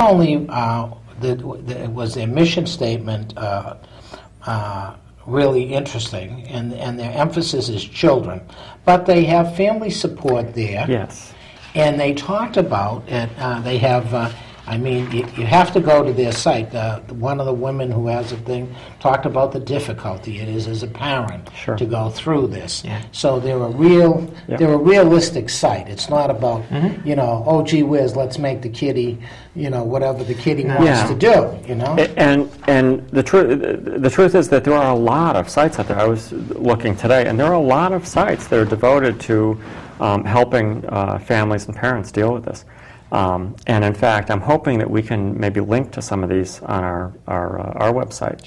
only was their mission statement really interesting, and their emphasis is children, but they have family support there. Yes. And they talked about, and they have, you have to go to their site. One of the women who has a thing talked about the difficulty it is as a parent to go through this. Yeah. So they're a realistic site. It's not about, oh gee whiz, let's make the kiddie, whatever the kiddie wants to do, And the truth is that there are a lot of sites out there. I was looking today, and there are a lot of sites that are devoted to helping families and parents deal with this. And in fact, I'm hoping that we can maybe link to some of these on our website,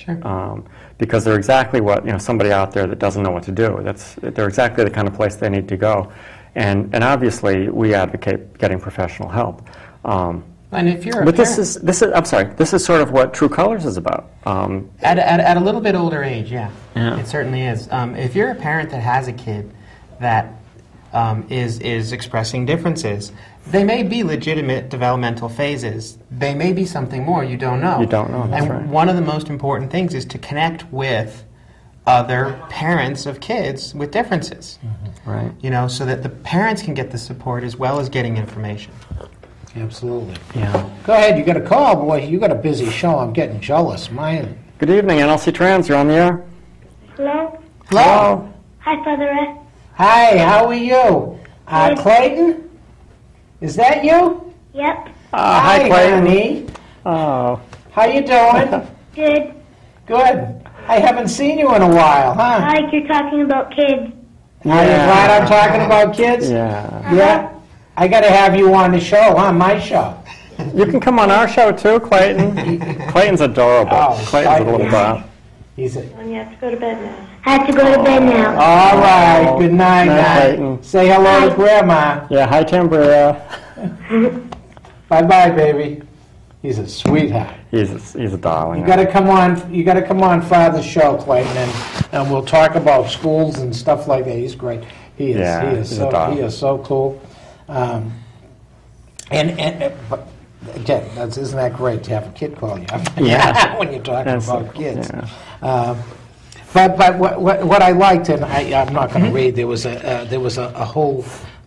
because they're exactly what somebody out there that doesn't know what to do. They're exactly the kind of place they need to go, and obviously we advocate getting professional help. And if you're this is sort of what True Colors is about. At a little bit older age, it certainly is. If you're a parent that has a kid that is expressing differences, they may be legitimate developmental phases. They may be something more. You don't know. You don't know. That's right. And one of the most important things is to connect with other parents of kids with differences. Right. So that the parents can get the support as well as getting information. Absolutely. Yeah. Go ahead. You got a call, boy. You got a busy show. I'm getting jealous. Good evening, nlcTrans. You're on the air. Hello? Hello. Hi, Father Russ. Hi. How are you? Clayton? Is that you? Yep. Hi, Clayton. Honey. Oh. How you doing? Good. Good. I haven't seen you in a while, huh? Like you're talking about kids. Are you glad I'm talking about kids? Yeah. Yeah? I got to have you on the show, my show. You can come on our show too, Clayton. Clayton's adorable. Clayton's a little brat. You have to go to bed now. I have to go to bed now. All right. Good night, Clayton. Say hello to Grandma. Yeah, hi, Tambria. Bye-bye, baby. He's a sweetheart. He's a darling. You got to come on. You got to come on Father's show, Clayton, and we'll talk about schools and stuff like that. He's great. He is so cool. But again, isn't that great to have a kid call you? Yeah. When you're talking about kids. Yeah. But what I liked, and I'm not going to read. There was a whole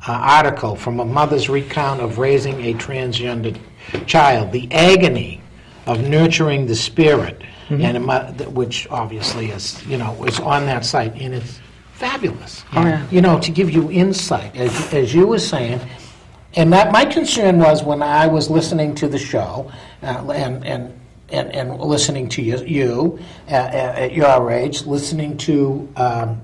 article from a mother's recount of raising a transgendered child, the agony of nurturing the spirit, and which obviously is is on that site, and it's fabulous. To give you insight, as you were saying. And that my concern was when I was listening to the show and listening to you at your age, listening to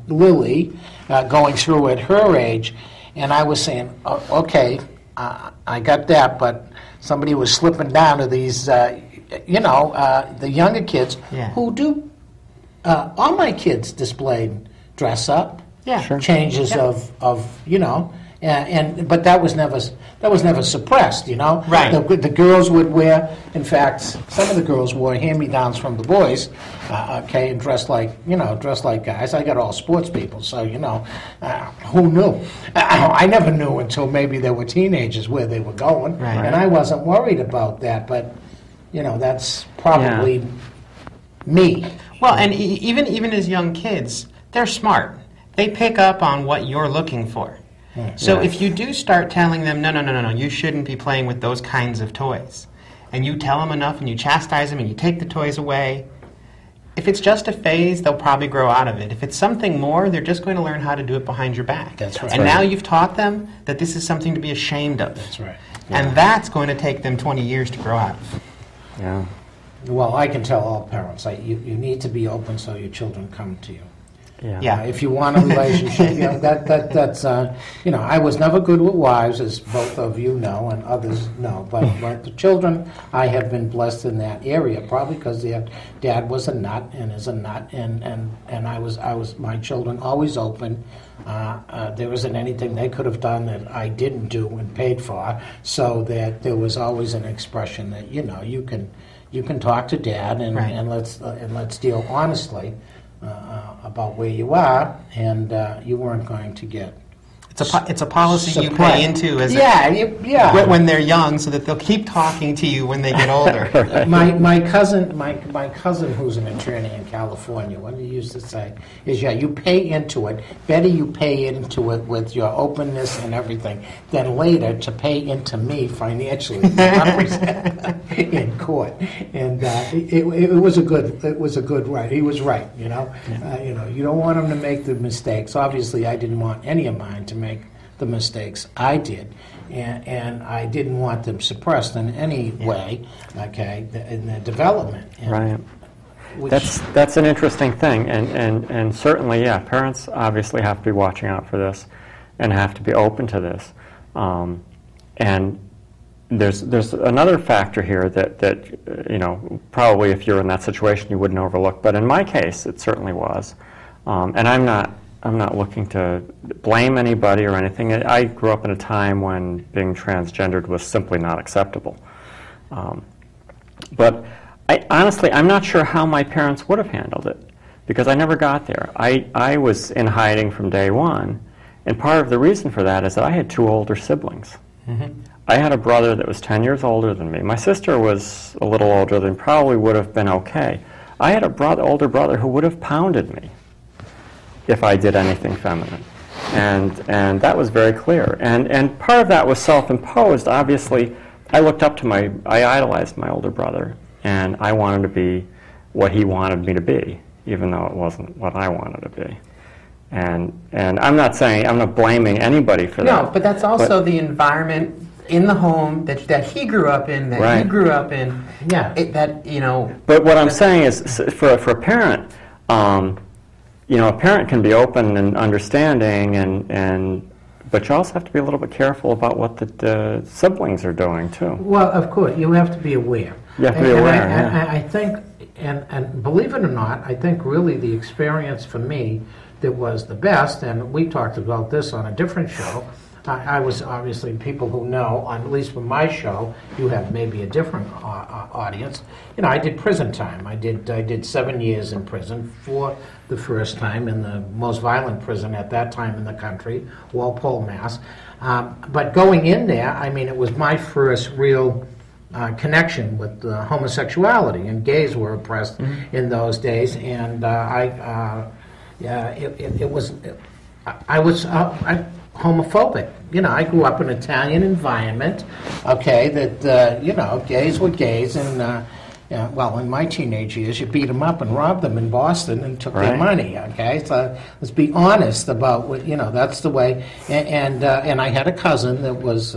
Lily going through at her age, and I was saying, okay, I got that, but somebody was slipping down to these, the younger kids who do. All my kids displayed dress up, changes of but that was never suppressed, Right. The girls would wear, in fact, some of the girls wore hand-me-downs from the boys, and dressed like guys. I got all sports people, so who knew? I never knew until maybe they were teenagers where they were going, and I wasn't worried about that. But that's probably me. Well, and even as young kids, they're smart. They pick up on what you're looking for. So if you do start telling them, no, you shouldn't be playing with those kinds of toys, and you tell them enough and you chastise them and you take the toys away, if it's just a phase, they'll probably grow out of it. If it's something more, they're just going to learn how to do it behind your back. That's right. And now you've taught them that this is something to be ashamed of. That's right. And that's going to take them 20 years to grow out of. Yeah. Well, I can tell all parents, you need to be open so your children come to you. Yeah. If you want a relationship, that's I was never good with wives, as both of you know and others know. But the children, I have been blessed in that area, probably because their dad was a nut and is a nut, and I was my children always open. There isn't anything they could have done that I didn't do and paid for, so that there was always an expression that you can talk to Dad and let's deal honestly. About where you are, and you weren't going to get It's a policy you suppress. pay into as when they're young, so that they'll keep talking to you when they get older. Right. My cousin who's an attorney in California, what he used to say is, you pay into it. Better you pay into it with your openness and everything than later to pay into me financially in court. And it was a good right. He was right. You don't want them to make the mistakes. Obviously, I didn't want any of mine to make the mistakes I did, and I didn't want them suppressed in any way, in their development. Right. That's an interesting thing, and certainly, parents obviously have to be watching out for this, and have to be open to this, and there's another factor here that probably if you're in that situation you wouldn't overlook, but in my case it certainly was, and I'm not looking to blame anybody or anything. I grew up in a time when being transgendered was simply not acceptable. But honestly, I'm not sure how my parents would have handled it, because I never got there. I was in hiding from day one, and part of the reason for that is that I had 2 older siblings. Mm-hmm. I had a brother that was 10 years older than me. My sister was a little older than probably would have been okay. I had a older brother who would have pounded me if I did anything feminine. And that was very clear. And part of that was self-imposed. Obviously, I idolized my older brother, and I wanted to be what he wanted me to be, even though it wasn't what I wanted to be. And I'm not blaming anybody for that. No, but that's also the environment in the home that he grew up in, that right. you grew up in. Yeah. But what I'm saying is, for a parent, a parent can be open and understanding, but you also have to be a little bit careful about what the siblings are doing too. Well, of course, you have to be aware. You have to be aware. I think, and believe it or not, I think really the experience for me that was the best, and we talked about this on a different show. I was obviously, people who know, at least for my show, you have maybe a different audience. I did prison time. I did 7 years in prison for the first time in the most violent prison at that time in the country, Walpole, Mass. But going in there, it was my first real connection with homosexuality, and gays were oppressed in those days, and I was homophobic. I grew up in an Italian environment, that, gays were gays, and, in my teenage years, you beat them up and robbed them in Boston and took their money, so let's be honest about what, that's the way, and I had a cousin that was,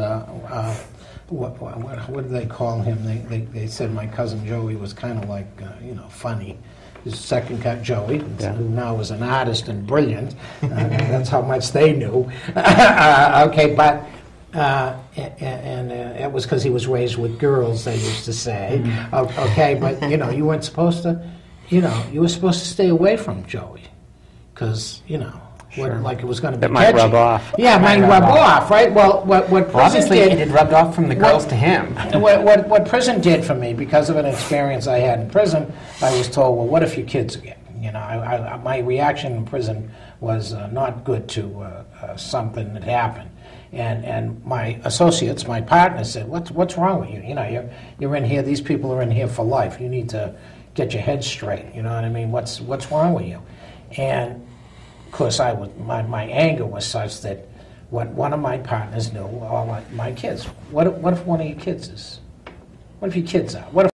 what did they call him? They said my cousin Joey was kind of like, funny. His second cut, Joey, who now is an artist and brilliant. That's how much they knew. But it was because he was raised with girls, they used to say. But you weren't supposed to. You were supposed to stay away from Joey, because like it was going to be. It might rub off. Yeah, it might rub off, right? Well, what prison did, it rubbed off from the girls to him. What prison did for me, because of an experience I had in prison, I was told, well, what if your kids are gay? My reaction in prison was not good to something that happened. And my associates, my partners said, what's wrong with you? You're in here, these people are in here for life. You need to get your head straight, you know what I mean? What's wrong with you? And of course, my anger was such that one of my partners knew all my kids. What if one of your kids is? What if your kids are? What if